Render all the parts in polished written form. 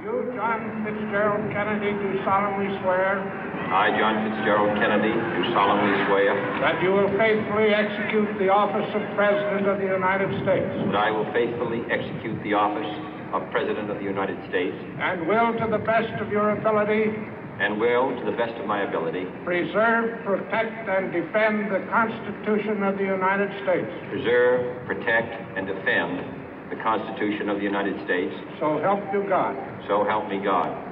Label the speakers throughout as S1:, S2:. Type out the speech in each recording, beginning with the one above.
S1: You, John Fitzgerald Kennedy, do solemnly swear.
S2: I, John Fitzgerald Kennedy, do solemnly swear.
S1: That you will faithfully execute the office of President of the United States.
S2: That I will faithfully execute the office of President of the United States.
S1: And will, to the best of your ability.
S2: And will, to the best of my ability.
S1: Preserve, protect, and defend the Constitution of the United States.
S2: Preserve, protect, and defend the Constitution of the United States.
S1: So help you God.
S2: So help me God.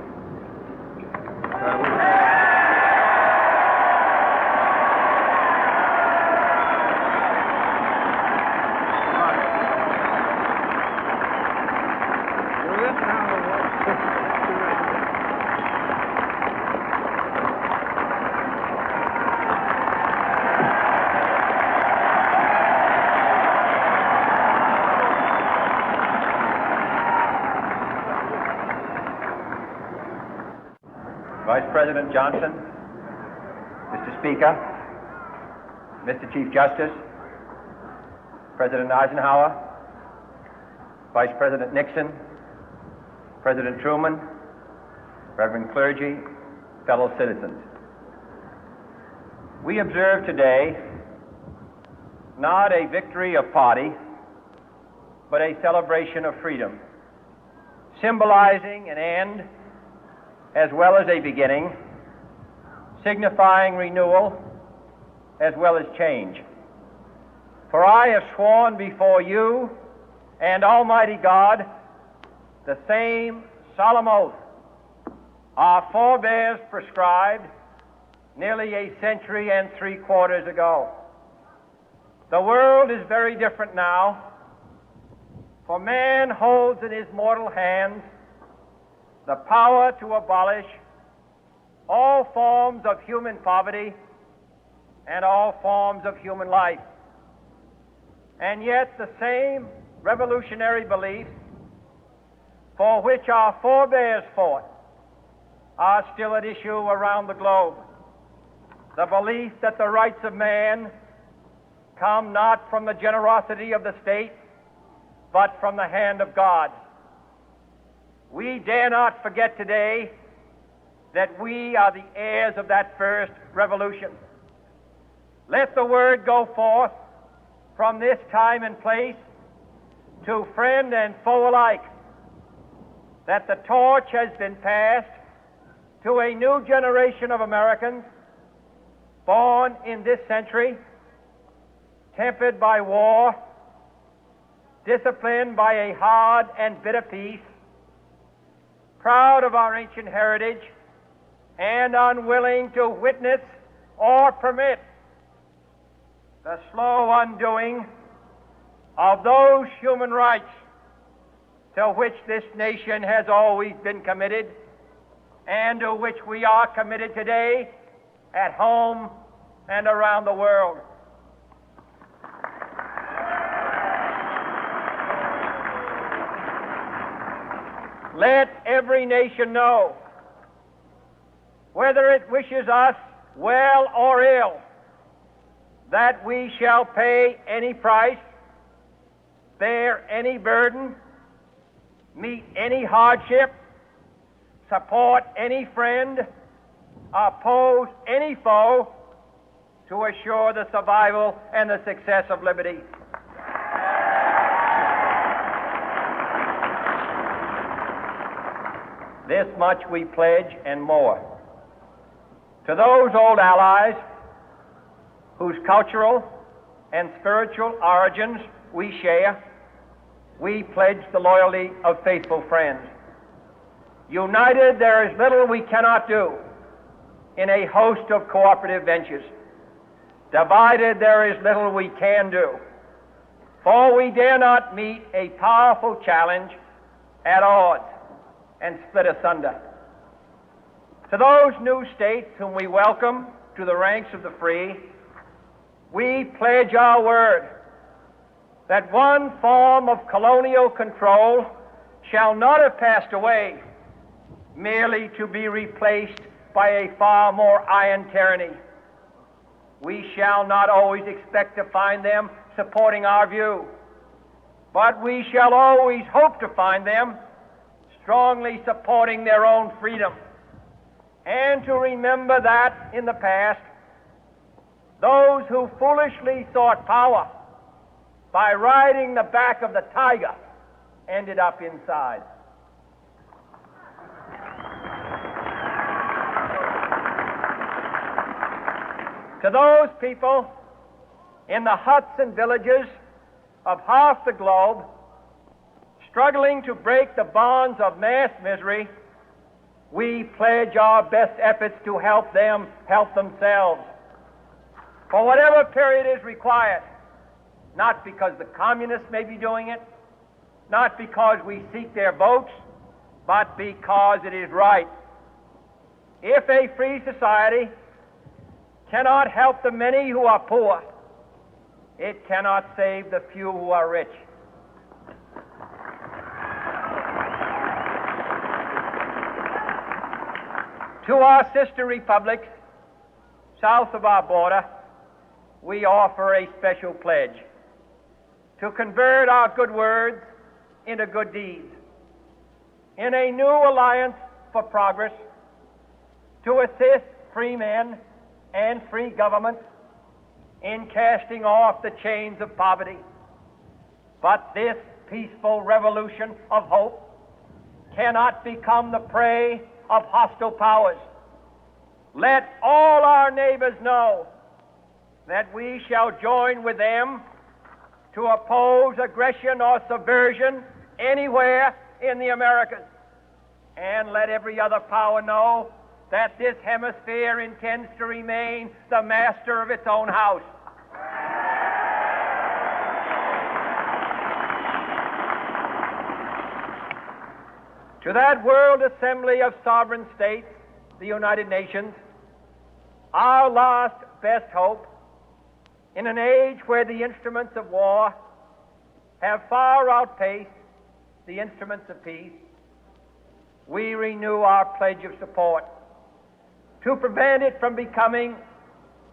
S3: Vice President Johnson, Mr. Speaker, Mr. Chief Justice, President Eisenhower, Vice President Nixon, President Truman, Reverend clergy, fellow citizens. We observe today not a victory of party, but a celebration of freedom, symbolizing an end as well as a beginning, signifying renewal as well as change. For I have sworn before you and Almighty God the same solemn oath our forebears prescribed nearly a century and 3/4 ago. The world is very different now, for man holds in his mortal hands the power to abolish all forms of human poverty and all forms of human life. And yet the same revolutionary beliefs for which our forebears fought are still at issue around the globe. The belief that the rights of man come not from the generosity of the state, but from the hand of God. We dare not forget today that we are the heirs of that first revolution. Let the word go forth from this time and place to friend and foe alike that the torch has been passed to a new generation of Americans born in this century, tempered by war, disciplined by a hard and bitter peace, proud of our ancient heritage, and unwilling to witness or permit the slow undoing of those human rights to which this nation has always been committed and to which we are committed today at home and around the world. Let every nation know, whether it wishes us well or ill, that we shall pay any price, bear any burden, meet any hardship, support any friend, oppose any foe to assure the survival and the success of liberty. This much we pledge and more. To those old allies whose cultural and spiritual origins we share, we pledge the loyalty of faithful friends. United, there is little we cannot do in a host of cooperative ventures. Divided, there is little we can do, for we dare not meet a powerful challenge at odds and split asunder. To those new states whom we welcome to the ranks of the free, we pledge our word that one form of colonial control shall not have passed away, merely to be replaced by a far more iron tyranny. We shall not always expect to find them supporting our view, but we shall always hope to find them strongly supporting their own freedom, and to remember that in the past, those who foolishly sought power by riding the back of the tiger ended up inside. To those people in the huts and villages of half the globe struggling to break the bonds of mass misery, we pledge our best efforts to help them help themselves for whatever period is required, not because the communists may be doing it, not because we seek their votes, but because it is right. If a free society cannot help the many who are poor, it cannot save the few who are rich. To our sister republics south of our border, we offer a special pledge to convert our good words into good deeds, in a new alliance for progress, to assist free men and free governments in casting off the chains of poverty. But this peaceful revolution of hope cannot become the prey of hostile powers. Let all our neighbors know that we shall join with them to oppose aggression or subversion anywhere in the Americas. And let every other power know that this hemisphere intends to remain the master of its own house. To that World Assembly of Sovereign States, the United Nations, our last best hope, in an age where the instruments of war have far outpaced the instruments of peace, we renew our pledge of support to prevent it from becoming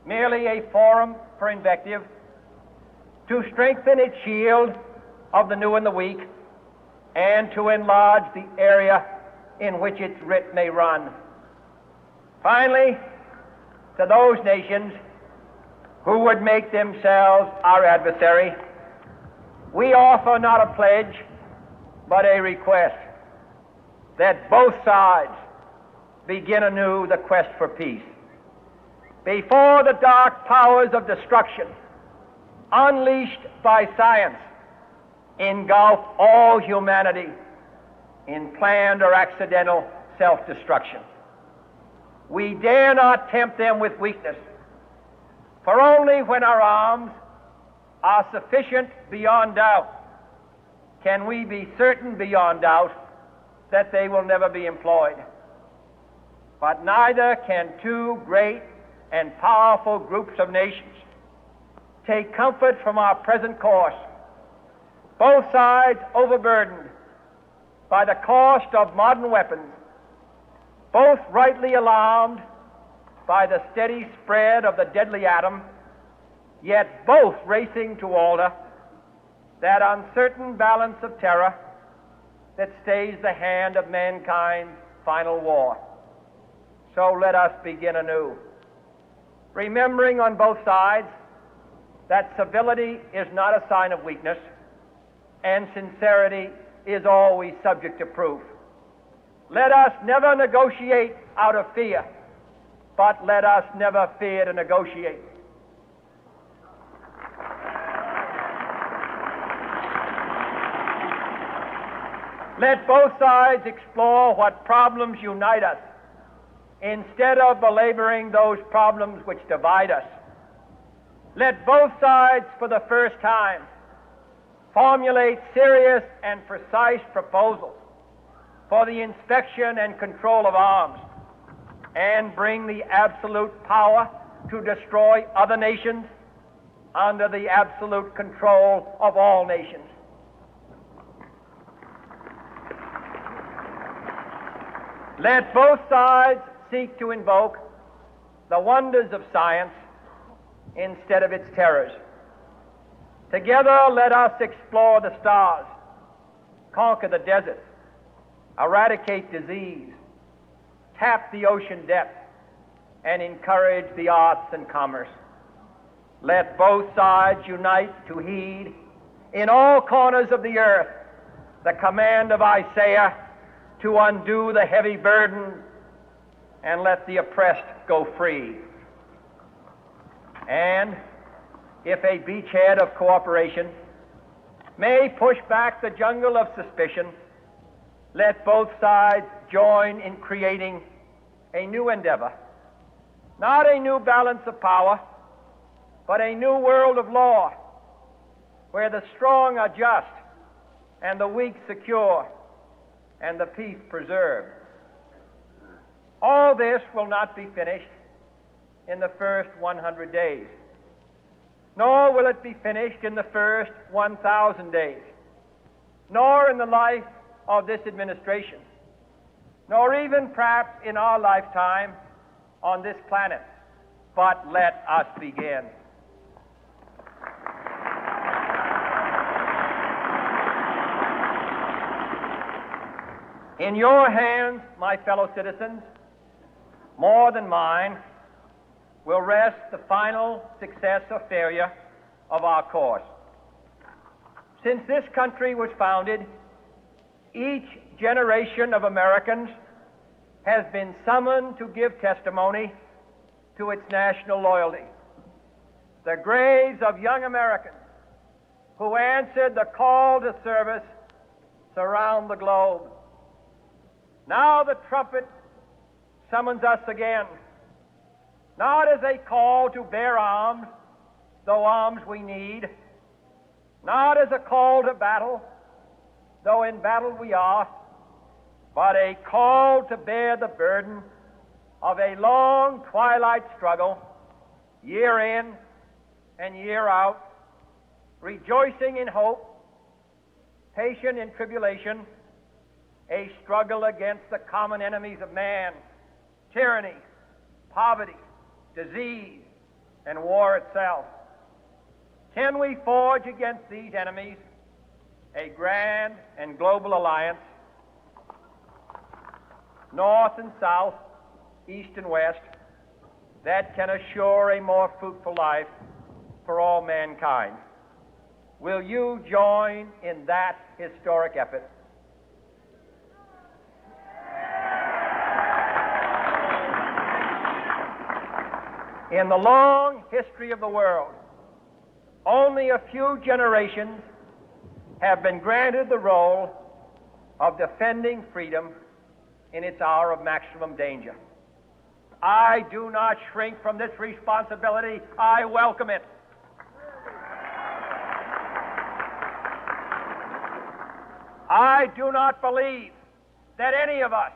S3: merely a forum for invective, to strengthen its shield of the new and the weak, and to enlarge the area in which its writ may run. Finally, to those nations who would make themselves our adversary, we offer not a pledge, but a request that both sides begin anew the quest for peace. Before the dark powers of destruction, unleashed by science, engulf all humanity in planned or accidental self-destruction, we dare not tempt them with weakness, for only when our arms are sufficient beyond doubt can we be certain beyond doubt that they will never be employed. But neither can two great and powerful groups of nations take comfort from our present course, both sides overburdened by the cost of modern weapons, both rightly alarmed by the steady spread of the deadly atom, yet both racing to alter that uncertain balance of terror that stays the hand of mankind's final war. So let us begin anew, remembering on both sides that civility is not a sign of weakness, and sincerity is always subject to proof. Let us never negotiate out of fear, but let us never fear to negotiate. Let both sides explore what problems unite us, instead of belaboring those problems which divide us. Let both sides, for the first time, formulate serious and precise proposals for the inspection and control of arms, and bring the absolute power to destroy other nations under the absolute control of all nations. Let both sides seek to invoke the wonders of science instead of its terrors. Together let us explore the stars, conquer the deserts, eradicate disease, tap the ocean depth, and encourage the arts and commerce. Let both sides unite to heed in all corners of the earth the command of Isaiah to undo the heavy burden and let the oppressed go free. And if a beachhead of cooperation may push back the jungle of suspicion, let both sides join in creating a new endeavor, not a new balance of power, but a new world of law, where the strong are just and the weak secure and the peace preserved. All this will not be finished in the first 100 days, nor will it be finished in the first 1,000 days, nor in the life of this administration, nor even perhaps in our lifetime on this planet. But let us begin. In your hands, my fellow citizens, more than mine, will rest the final success or failure of our course. Since this country was founded, each generation of Americans has been summoned to give testimony to its national loyalty. The graves of young Americans who answered the call to service surround the globe. Now the trumpet summons us again, not as a call to bear arms, though arms we need, not as a call to battle, though in battle we are, but a call to bear the burden of a long twilight struggle, year in and year out, rejoicing in hope, patient in tribulation, a struggle against the common enemies of man, tyranny, poverty, disease, and war itself. Can we forge against these enemies a grand and global alliance, north and south, east and west, that can assure a more fruitful life for all mankind? Will you join in that historic effort? In the long history of the world, only a few generations have been granted the role of defending freedom in its hour of maximum danger. I do not shrink from this responsibility. I welcome it. I do not believe that any of us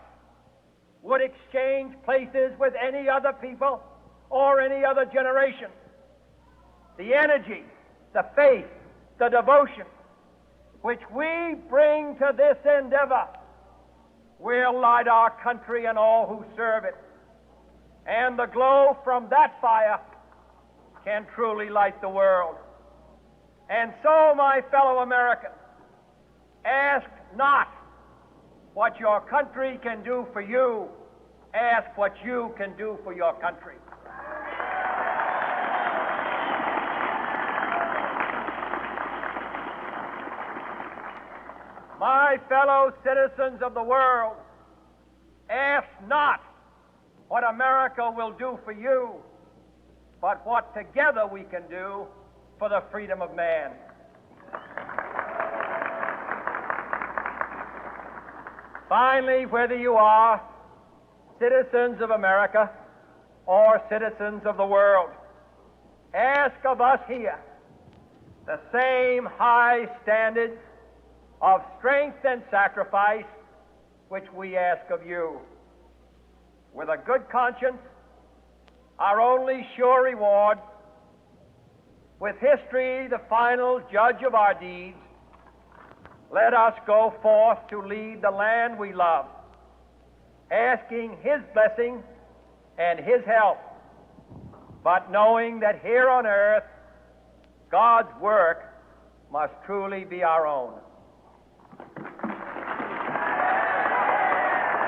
S3: would exchange places with any other people or any other generation. The energy, the faith, the devotion which we bring to this endeavor will light our country and all who serve it. And the glow from that fire can truly light the world. And so, my fellow Americans, ask not what your country can do for you, ask what you can do for your country. My fellow citizens of the world, ask not what America will do for you, but what together we can do for the freedom of man. Finally, whether you are citizens of America or citizens of the world, ask of us here the same high standards of strength and sacrifice which we ask of you. With a good conscience, our only sure reward, with history the final judge of our deeds, let us go forth to lead the land we love, asking His blessing and His help, but knowing that here on earth, God's work must truly be our own.